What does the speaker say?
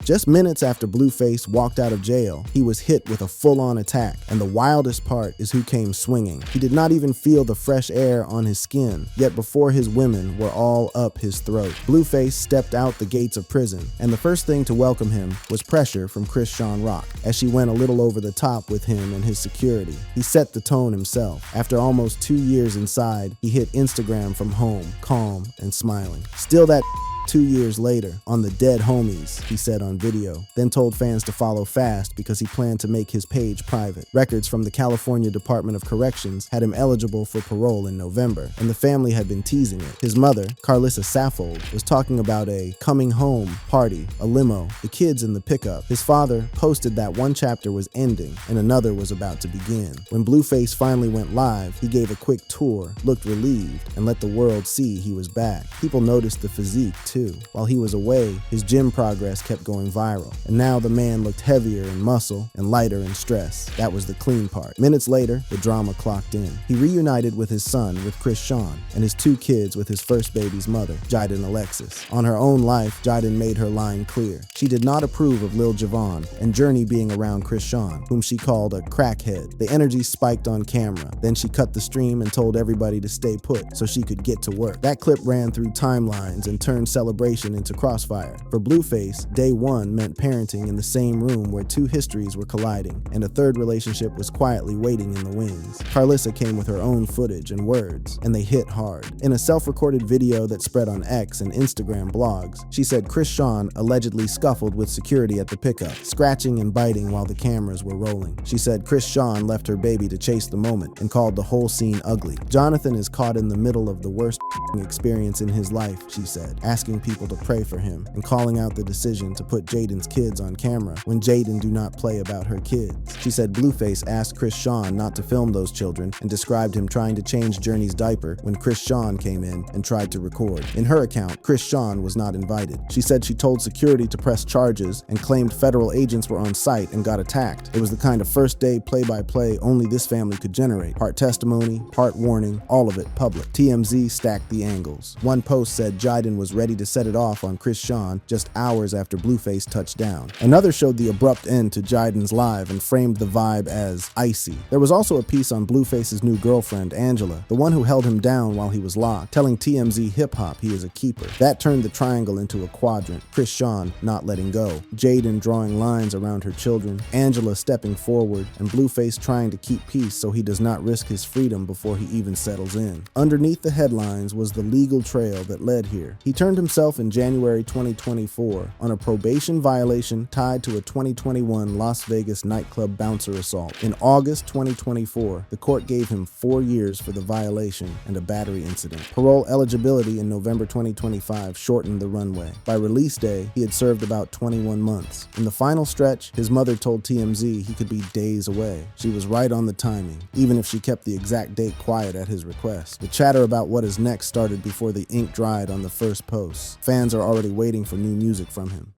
Just minutes after Blueface walked out of jail, he was hit with a full-on attack, and the wildest part is who came swinging. He did not even feel the fresh air on his skin, yet before his women were all up his throat. Blueface stepped out the gates of prison, and the first thing to welcome him was pressure from Chrisean Rock, as she went a little over the top with him and his security. He set the tone himself. After almost 2 years inside, he hit Instagram from home, calm and smiling. Still that 2 years later, on the dead homies, he said on video, then told fans to follow fast because he planned to make his page private. Records from the California Department of Corrections had him eligible for parole in November, and the family had been teasing it. His mother, Carlissa Saffold, was talking about a coming home party, a limo, the kids in the pickup. His father posted that one chapter was ending and another was about to begin. When Blueface finally went live, he gave a quick tour, looked relieved, and let the world see he was back. People noticed the physique too. While he was away, his gym progress kept going viral, and now the man looked heavier in muscle and lighter in stress. That was the clean part. Minutes later, the drama clocked in. He reunited with his son with Chrisean, and his 2 kids with his first baby's mother, Jayden Alexis. On her own life, Jayden made her line clear. She did not approve of Lil Javon and Journey being around Chrisean, whom she called a crackhead. The energy spiked on camera. Then she cut the stream and told everybody to stay put so she could get to work. That clip ran through timelines and turned celebration into crossfire. For Blueface, day 1 meant parenting in the same room where 2 histories were colliding, and a third relationship was quietly waiting in the wings. Carlissa came with her own footage and words, and they hit hard. In a self-recorded video that spread on X and Instagram blogs, she said Chrisean allegedly scuffled with security at the pickup, scratching and biting while the cameras were rolling. She said Chrisean left her baby to chase the moment and called the whole scene ugly. Jonathan is caught in the middle of the worst experience in his life, she said, asking people to pray for him and calling out the decision to put Jayden's kids on camera when Jayden do not play about her kids. She said Blueface asked Chrisean not to film those children and described him trying to change Journey's diaper when Chrisean came in and tried to record. In her account, Chrisean was not invited. She said she told security to press charges and claimed federal agents were on site and got attacked. It was the kind of first day play-by-play only this family could generate. Part testimony, part warning, all of it public. TMZ stacked the angles. One post said Jayden was ready to set it off on Chrisean just hours after Blueface touched down. Another showed the abrupt end to Jayden's live and framed the vibe as icy. There was also a piece on Blueface's new girlfriend, Angela, the one who held him down while he was locked, telling TMZ Hip Hop he is a keeper. That turned the triangle into a quadrant, Chrisean not letting go, Jayden drawing lines around her children, Angela stepping forward, and Blueface trying to keep peace so he does not risk his freedom before he even settles in. Underneath the headlines was the legal trail that led here. He turned himself in January 2024 on a probation violation tied to a 2021 Las Vegas nightclub bouncer assault. In August 2024, the court gave him 4 years for the violation and a battery incident. Parole eligibility in November 2025 shortened the runway. By release day, he had served about 21 months. In the final stretch, his mother told TMZ he could be days away. She was right on the timing, even if she kept the exact date quiet at his request. The chatter about what is next started before the ink dried on the first post. Fans are already waiting for new music from him.